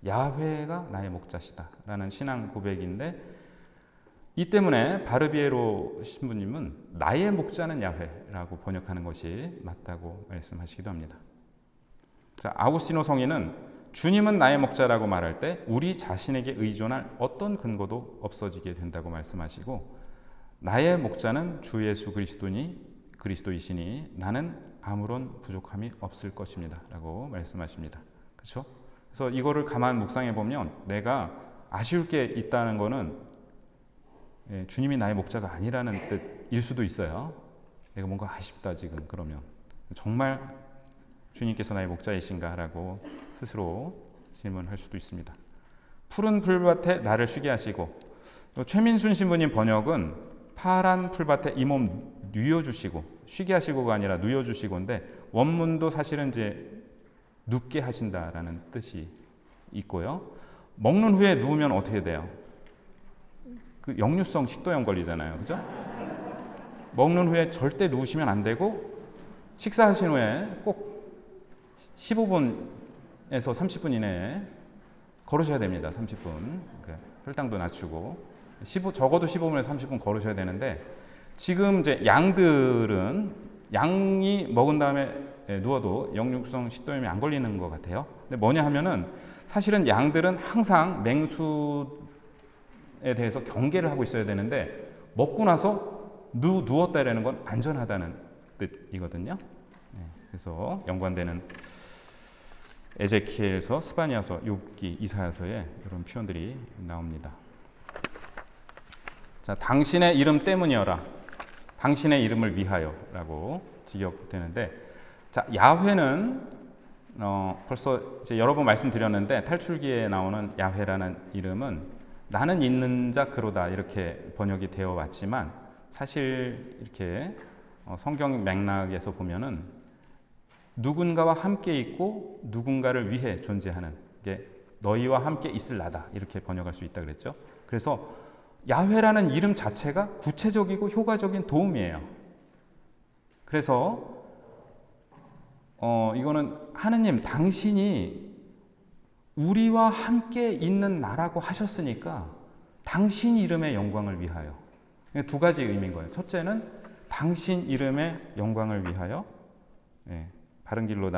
야훼가 나의 목자시다 라는 신앙 고백인데, 이 때문에 바르비에로 신부님은 나의 목자는 야훼라고 번역하는 것이 맞다고 말씀하시기도 합니다. 자, 아우구스티노 성인은 주님은 나의 목자라고 말할 때 우리 자신에게 의존할 어떤 근거도 없어지게 된다고 말씀하시고, 나의 목자는 주 예수 그리스도이시니 나는 아무런 부족함이 없을 것입니다 라고 말씀하십니다. 그렇죠? 그래서 이거를 가만 묵상해 보면 내가 아쉬울 게 있다는 거는 주님이 나의 목자가 아니라는 뜻일 수도 있어요. 내가 뭔가 아쉽다 지금. 그러면 정말 주님께서 나의 목자이신가 라고 스스로 질문할 수도 있습니다. 푸른 풀밭에 나를 쉬게 하시고, 최민순 신부님 번역은 파란 풀밭에 이 몸 누워주시고, 쉬게 하시고가 아니라 누워주시고인데 원문도 사실은 이제 눕게 하신다라는 뜻이 있고요. 먹는 후에 누우면 어떻게 돼요? 그 역류성 식도염 걸리잖아요. 그죠? 먹는 후에 절대 누우시면 안 되고, 식사하신 후에 꼭 15분에서 30분 이내에 걸으셔야 됩니다. 30분. 혈당도 낮추고 적어도 15분에서 30분 걸으셔야 되는데, 지금 이제 양들은 양이 먹은 다음에 누워도 역류성 식도염이 안 걸리는 것 같아요. 근데 뭐냐 하면은 사실은 양들은 항상 맹수에 대해서 경계를 하고 있어야 되는데, 먹고 나서 누웠다라는 건 안전하다는 뜻이거든요. 그래서 연관되는 에제키엘서, 스바냐서, 욥기, 이사야서에 이런 표현들이 나옵니다. 자, 당신의 이름 때문이어라, 당신의 이름을 위하여라고 직역되는데, 자, 야훼는 벌써 이제 여러 번 말씀드렸는데 탈출기에 나오는 야훼라는 이름은 나는 있는 자 그로다 이렇게 번역이 되어 왔지만, 사실 이렇게 성경 맥락에서 보면은 누군가와 함께 있고 누군가를 위해 존재하는 게 너희와 함께 있을 나다 이렇게 번역할 수 있다 그랬죠. 그래서 야훼라는 이름 자체가 구체적이고 효과적인 도움이에요. 그래서 이거는 하느님 당신이 우리와 함께 있는 나라고 하셨으니까 당신 이름의 영광을 위하여. 두 가지 의미인 거예요. 첫째는 당신 이름의 영광을 위하여, 바른 길로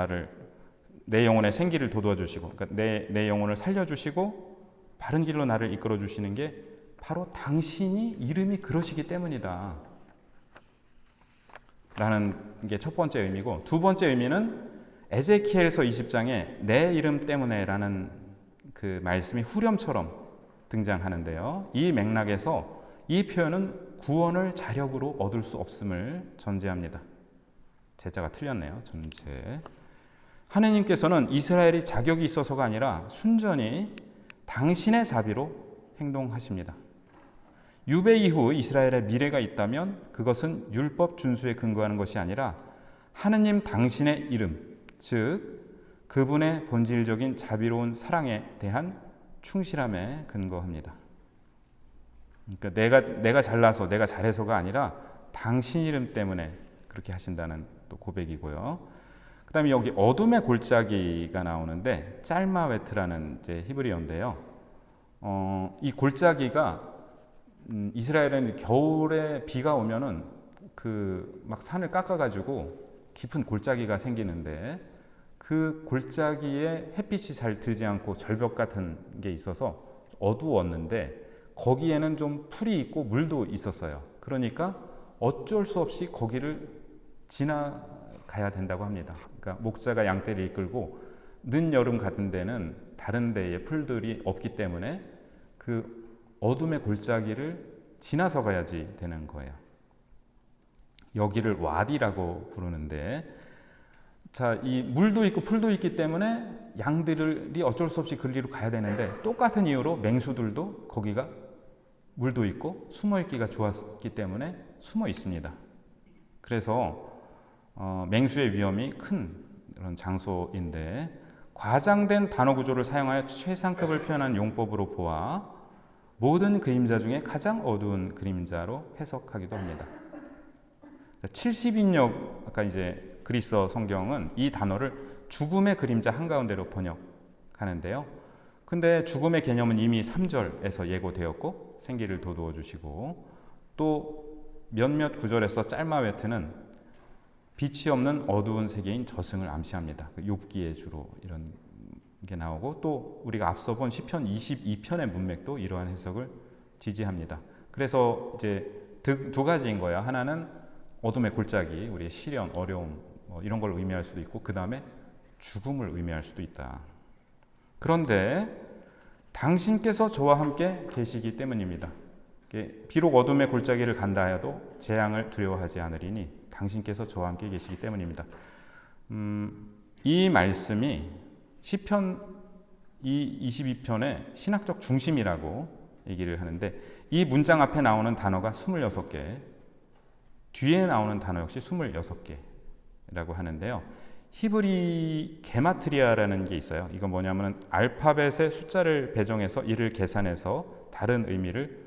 내 영혼의 생기를 돋워 주시고, 그러니까 내 영혼을 살려 주시고 바른 길로 나를 이끌어 주시는 게 바로 당신이 이름이 그러시기 때문이다. 게 첫 번째 의미고, 두 번째 의미는 에제키엘서 20장에 내 이름 때문에라는 그 말씀이 후렴처럼 등장하는데요. 이 맥락에서 이 표현은 구원을 자력으로 얻을 수 없음을 전제합니다. 제자가 틀렸네요. 전제. 하느님께서는 이스라엘이 자격이 있어서가 아니라 순전히 당신의 자비로 행동하십니다. 유배 이후 이스라엘의 미래가 있다면 그것은 율법 준수에 근거하는 것이 아니라 하느님 당신의 이름, 즉 그분의 본질적인 자비로운 사랑에 대한 충실함에 근거합니다. 그러니까 내가 잘나서 내가 잘해서가 아니라 당신 이름 때문에 그렇게 하신다는 또 고백이고요. 그다음에 여기 어둠의 골짜기가 나오는데 짤마웨트라는 이제 히브리어인데요. 이 골짜기가 이스라엘은 겨울에 비가 오면은 그 막 산을 깎아가지고 깊은 골짜기가 생기는데 그 골짜기에 햇빛이 잘 들지 않고 절벽 같은 게 있어서 어두웠는데 거기에는 좀 풀이 있고 물도 있었어요. 그러니까 어쩔 수 없이 거기를 지나가야 된다고 합니다. 그러니까 목자가 양떼를 이끌고 늦여름 같은 데는 다른 데에 풀들이 없기 때문에 그 어둠의 골짜기를 지나서 가야지 되는 거예요. 여기를 와디라고 부르는데, 자, 이 물도 있고 풀도 있기 때문에 양들이 어쩔 수 없이 그리로 가야 되는데 똑같은 이유로 맹수들도 거기가 물도 있고 숨어 있기가 좋았기 때문에 숨어 있습니다. 그래서 맹수의 위험이 큰 그런 장소인데, 과장된 단어 구조를 사용하여 최상급을 표현한 용법으로 보아 모든 그림자 중에 가장 어두운 그림자로 해석하기도 합니다. 70인역 아까 이제 그리스어 성경은 이 단어를 죽음의 그림자 한가운데로 번역하는데요. 근데 죽음의 개념은 이미 3절에서 예고되었고 생기를 돋우어 주시고, 또 몇몇 구절에서 짤마웨트는 빛이 없는 어두운 세계인 저승을 암시합니다. 욥기에 주로 이런 게 나오고, 또 우리가 앞서 본 시편 22편의 문맥도 이러한 해석을 지지합니다. 그래서 이제 두 가지인 거야. 하나는 어둠의 골짜기, 우리의 시련, 어려움 이런 걸 의미할 수도 있고, 그 다음에 죽음을 의미할 수도 있다. 그런데 당신께서 저와 함께 계시기 때문입니다. 비록 어둠의 골짜기를 간다 해도 재앙을 두려워하지 않으리니 당신께서 저와 함께 계시기 때문입니다. 이 말씀이 시편 22편의 신학적 중심이라고 얘기를 하는데, 이 문장 앞에 나오는 단어가 26개, 뒤에 나오는 단어 역시 26개라고 하는데요. 히브리 게마트리아라는 게 있어요. 이건 뭐냐면 알파벳의 숫자를 배정해서 이를 계산해서 다른 의미를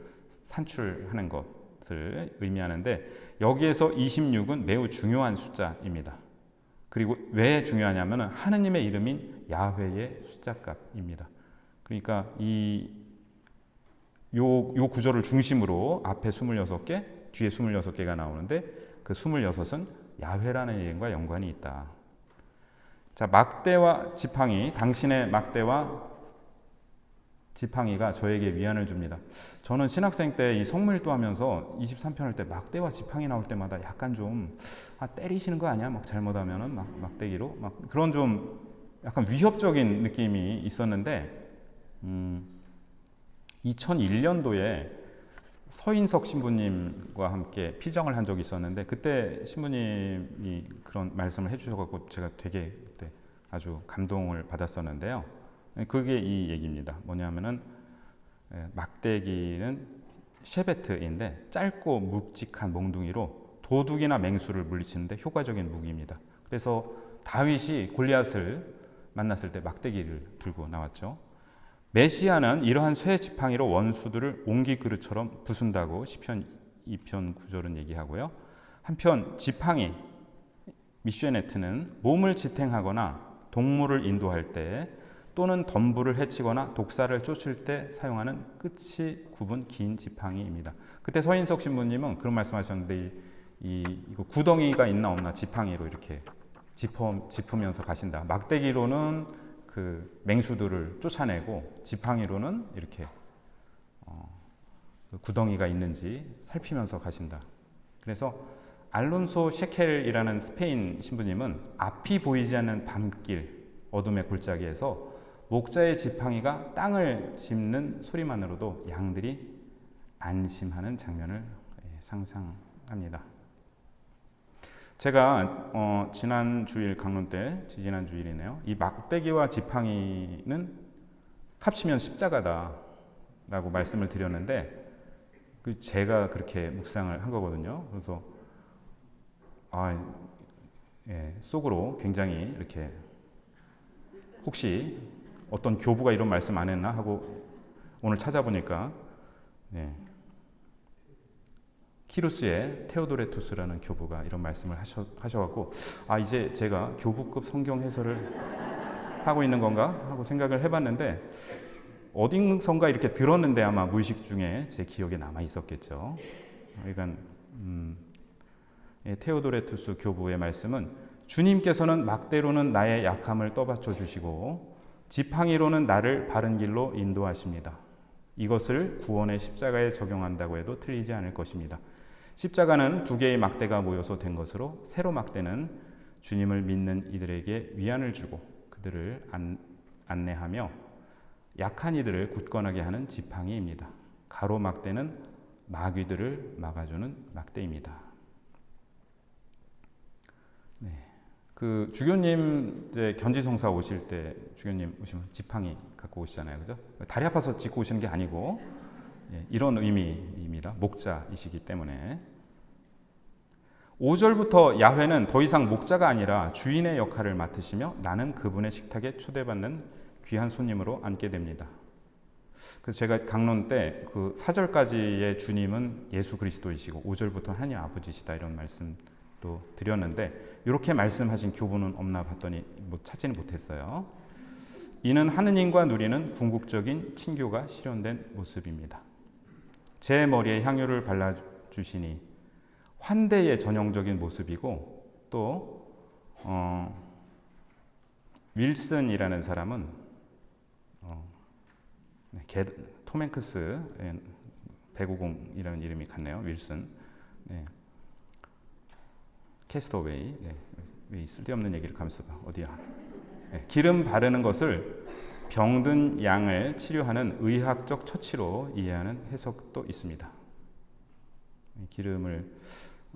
산출하는 것을 의미하는데, 여기에서 26은 매우 중요한 숫자입니다. 그리고 왜 중요하냐면 하느님의 이름인 야훼의 숫자값입니다. 그러니까 요 구절을 중심으로 앞에 26개, 뒤에 26개가 나오는데 그 26은 야훼라는 이름과 연관이 있다. 자, 막대와 지팡이, 당신의 막대와 지팡이가 저에게 위안을 줍니다. 저는 신학생 때 이 성밀도 하면서 23편 할 때 막대와 지팡이 나올 때마다 약간 좀 때리시는 거 아니야? 막 잘못하면은 막대기로 막 그런 좀 약간 위협적인 느낌이 있었는데, 2001년도에 서인석 신부님과 함께 피정을 한 적이 있었는데, 그때 신부님이 그런 말씀을 해주셔서 제가 되게 그때 아주 감동을 받았었는데요. 그게 이 얘기입니다. 뭐냐면은 막대기는 셰베트인데 짧고 묵직한 몽둥이로 도둑이나 맹수를 물리치는데 효과적인 무기입니다. 그래서 다윗이 골리앗을 만났을 때 막대기를 들고 나왔죠. 메시아는 이러한 쇠 지팡이로 원수들을 옹기 그릇처럼 부순다고 시편 2편 9절은 얘기하고요. 한편 지팡이 미쉐네트는 몸을 지탱하거나 동물을 인도할 때 또는 덤불을 해치거나 독사를 쫓을 때 사용하는 끝이 굽은 긴 지팡이입니다. 그때 서인석 신부님은 그런 말씀하셨는데, 이거 구덩이가 있나 없나 지팡이로 이렇게 짚으면서 가신다. 막대기로는 그 맹수들을 쫓아내고 지팡이로는 이렇게 구덩이가 있는지 살피면서 가신다. 그래서 알론소 셰켈이라는 스페인 신부님은 앞이 보이지 않는 밤길, 어둠의 골짜기에서 목자의 지팡이가 땅을 짚는 소리만으로도 양들이 안심하는 장면을 상상합니다. 제가 지난 주일 강론 때, 지지난 주일이네요. 이 막대기와 지팡이는 합치면 십자가다라고 말씀을 드렸는데 제가 그렇게 묵상을 한 거거든요. 그래서 속으로 굉장히 이렇게 혹시 어떤 교부가 이런 말씀 안 했나 하고 오늘 찾아보니까 키루스의 테오도레투스라는 교부가 이런 말씀을 하셔갖고 이제 제가 교부급 성경 해설을 하고 있는 건가 하고 생각을 해봤는데 어딘선가 이렇게 들었는데 아마 무의식 중에 제 기억에 남아 있었겠죠. 그러니까 테오도레투스 교부의 말씀은 주님께서는 막대로는 나의 약함을 떠받쳐 주시고 지팡이로는 나를 바른 길로 인도하십니다. 이것을 구원의 십자가에 적용한다고 해도 틀리지 않을 것입니다. 십자가는 두 개의 막대가 모여서 된 것으로 세로 막대는 주님을 믿는 이들에게 위안을 주고 그들을 안내하며 약한 이들을 굳건하게 하는 지팡이입니다. 가로 막대는 마귀들을 막아주는 막대입니다. 그 주교님 이제 견지성사 오실 때 주교님 오시면 지팡이 갖고 오시잖아요, 그죠? 다리 아파서 짚고 오시는 게 아니고 이런 의미입니다. 목자이시기 때문에 5절부터 야훼는 더 이상 목자가 아니라 주인의 역할을 맡으시며 나는 그분의 식탁에 초대받는 귀한 손님으로 앉게 됩니다. 그래서 제가 강론 때 그 4절까지의 주님은 예수 그리스도이시고 5절부터 하나님 아버지시다 이런 말씀도 드렸는데 이렇게 말씀하신 교부는 없나 봤더니 찾지는 못했어요. 이는 하느님과 누리는 궁극적인 친교가 실현된 모습입니다. 제 머리에 향유를 발라주시니 환대의 전형적인 모습이고 또 윌슨이라는 사람은 톰 행크스 배구공이라는 이름이 같네요. 윌슨 캐스터웨이 쓸데없는 얘기를 가면서 어디야 기름 바르는 것을 병든 양을 치료하는 의학적 처치로 이해하는 해석도 있습니다. 기름을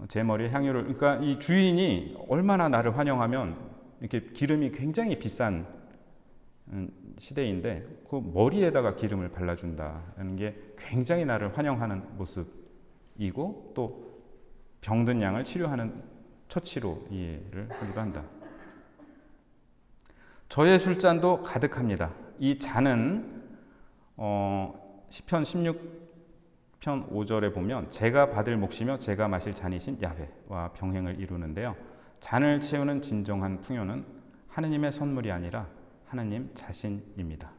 제 머리에 향유를 그러니까 이 주인이 얼마나 나를 환영하면 이렇게 기름이 굉장히 비싼 시대인데 그 머리에다가 기름을 발라준다는 게 굉장히 나를 환영하는 모습이고 또 병든 양을 치료하는 처치로 이해를 하기도 한다. 저의 술잔도 가득합니다. 이 잔은 시편 16편 5절에 보면 제가 받을 몫이며 제가 마실 잔이신 야훼와 병행을 이루는데요. 잔을 채우는 진정한 풍요는 하느님의 선물이 아니라 하느님 자신입니다.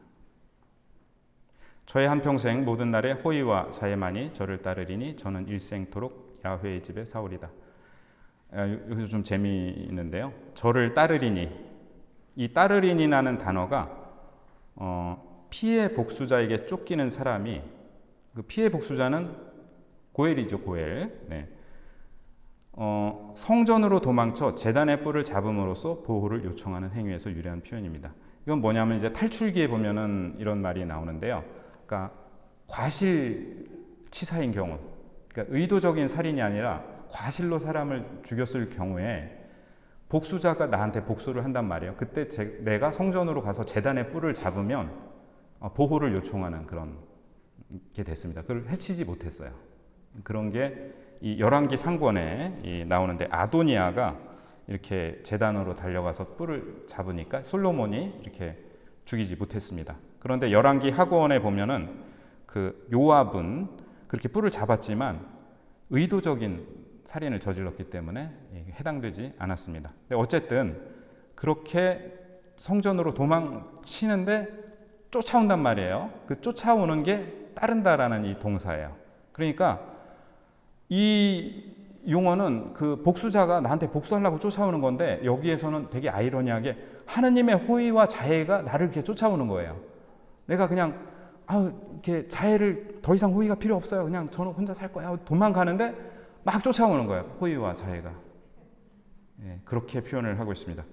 저의 한평생 모든 날에 호의와 자애만이 저를 따르리니 저는 일생토록 야훼의 집에 사오리다. 여기서 좀 재미있는데요. 저를 따르리니 이 따르리니라는 단어가 피해 복수자에게 쫓기는 사람이 그 피해 복수자는 고엘이죠. 고엘. 성전으로 도망쳐 제단의 뿔을 잡음으로써 보호를 요청하는 행위에서 유래한 표현입니다. 이건 뭐냐면 이제 탈출기에 보면은 이런 말이 나오는데요. 그러니까 과실치사인 경우, 그러니까 의도적인 살인이 아니라 과실로 사람을 죽였을 경우에 복수자가 나한테 복수를 한단 말이에요. 그때 내가 성전으로 가서 제단의 뿔을 잡으면 보호를 요청하는 그런 게 됐습니다. 그걸 해치지 못했어요. 그런 게 이 열왕기 상권에 나오는데 아도니아가 이렇게 제단으로 달려가서 뿔을 잡으니까 솔로몬이 이렇게 죽이지 못했습니다. 그런데 열왕기 하권에 보면은 그 요압은 그렇게 뿔을 잡았지만 의도적인 살인을 저질렀기 때문에 해당되지 않았습니다. 근데 어쨌든 그렇게 성전으로 도망치는데 쫓아온단 말이에요. 그 쫓아오는 게 따른다라는 이 동사예요. 그러니까 이 용어는 그 복수자가 나한테 복수하려고 쫓아오는 건데 여기에서는 되게 아이러니하게 하느님의 호의와 자애가 나를 이렇게 쫓아오는 거예요. 내가 그냥 이렇게 자애를 더 이상 호의가 필요 없어요. 그냥 저는 혼자 살 거야. 도망가는데 막 쫓아오는 거예요. 호의와 자애가. 예, 그렇게 표현을 하고 있습니다.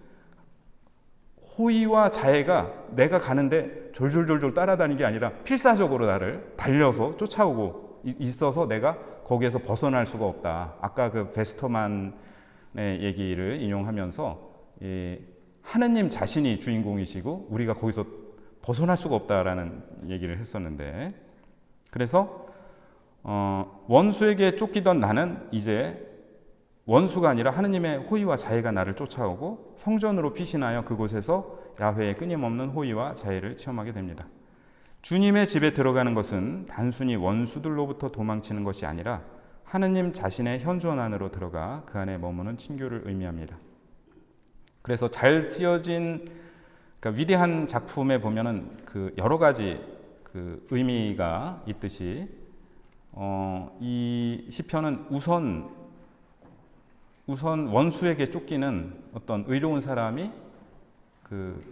호의와 자애가 내가 가는데 졸졸졸졸 따라다니는 게 아니라 필사적으로 나를 달려서 쫓아오고 있어서 내가 거기에서 벗어날 수가 없다. 아까 그 베스터만의 얘기를 인용하면서 하느님 자신이 주인공이시고 우리가 거기서 벗어날 수가 없다라는 얘기를 했었는데, 그래서 원수에게 쫓기던 나는 이제 원수가 아니라 하느님의 호의와 자애가 나를 쫓아오고 성전으로 피신하여 그곳에서 야훼의 끊임없는 호의와 자애를 체험하게 됩니다. 주님의 집에 들어가는 것은 단순히 원수들로부터 도망치는 것이 아니라 하느님 자신의 현존 안으로 들어가 그 안에 머무는 친교를 의미합니다. 그래서 잘 쓰여진, 그러니까 위대한 작품에 보면은 그 여러 가지 그 의미가 있듯이 이 시편은 우선 원수에게 쫓기는 어떤 의로운 사람이 그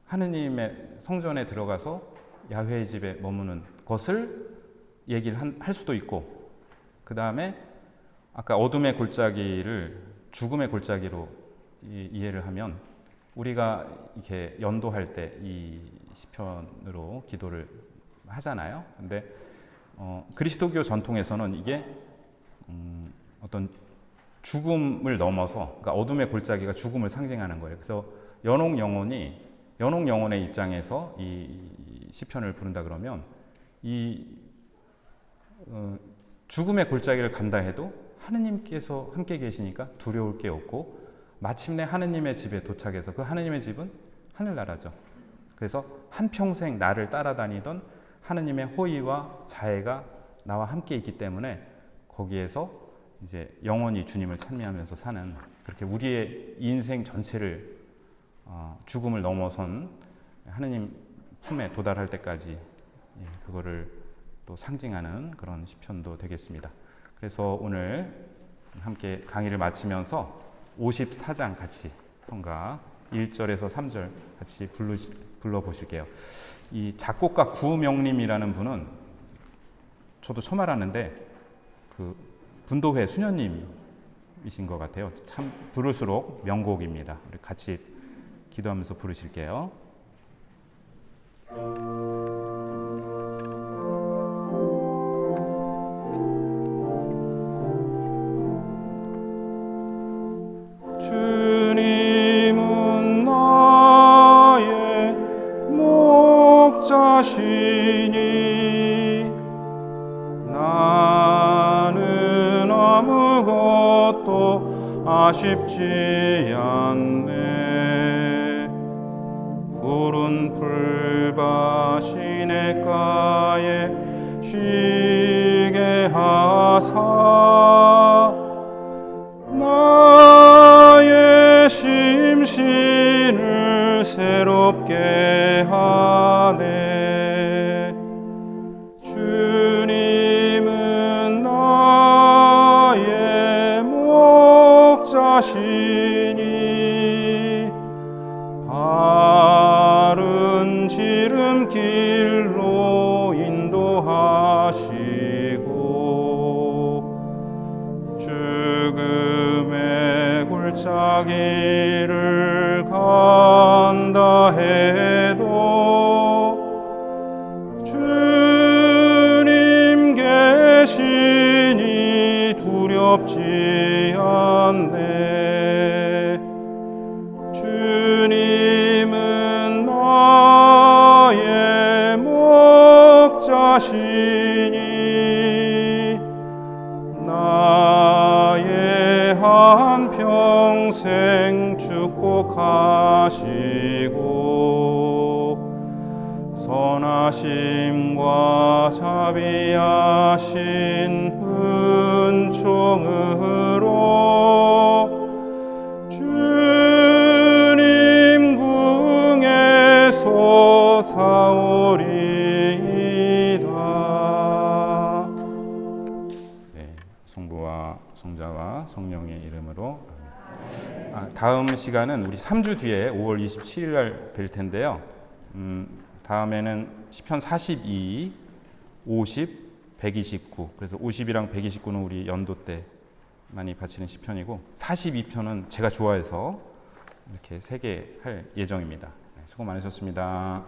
하느님의 성전에 들어가서 야훼의 집에 머무는 것을 얘기를 할 수도 있고, 그 다음에 아까 어둠의 골짜기를 죽음의 골짜기로 이해를 하면 우리가 이렇게 연도할 때 이 시편으로 기도를 하잖아요. 근데 그리스도교 전통에서는 이게 어떤 죽음을 넘어서, 그러니까 어둠의 골짜기가 죽음을 상징하는 거예요. 그래서 연옥 영혼의 입장에서 이 시편을 부른다 그러면 이 죽음의 골짜기를 간다 해도 하느님께서 함께 계시니까 두려울 게 없고, 마침내 하느님의 집에 도착해서 그 하느님의 집은 하늘나라죠. 그래서 한평생 나를 따라다니던 하느님의 호의와 자애가 나와 함께 있기 때문에 거기에서 이제 영원히 주님을 찬미하면서 사는, 그렇게 우리의 인생 전체를 죽음을 넘어선 하느님 품에 도달할 때까지 그거를 또 상징하는 그런 시편도 되겠습니다. 그래서 오늘 함께 강의를 마치면서 54장 같이 성가 1절에서 3절 같이 불러보실게요. 이 작곡가 구명림이라는 분은 저도 처음 알았는데 그 분도회 수녀님이신 것 같아요. 참 부를수록 명곡입니다. 우리 같이 기도하면서 부르실게요. 주님은 나의 목자시니 나는 아무것도 아쉽지 않네. 푸른 풀밭이 냇가에 쉬게 하사 나의 심신을 새롭게 하네. 주님은 나의 목자시니 바른 지름길로 인도하시고 죽음의 골짜기를 간다 해도 주님 계시니 두렵지 않네. 주님은 나의 목자시니 나의 한평생 축복하시고 선하심과 자비하신 은총으로 주님 궁에서 사오리이다. 네, 성부와 성자와 성령의 이름으로. 다음 시간은 우리 3주 뒤에 5월 27일 날 뵐 텐데요. 다음에는 시편 42, 50, 129. 그래서 50이랑 129는 우리 연도 때 많이 바치는 시편이고 42편은 제가 좋아해서 이렇게 3개 할 예정입니다. 네, 수고 많으셨습니다.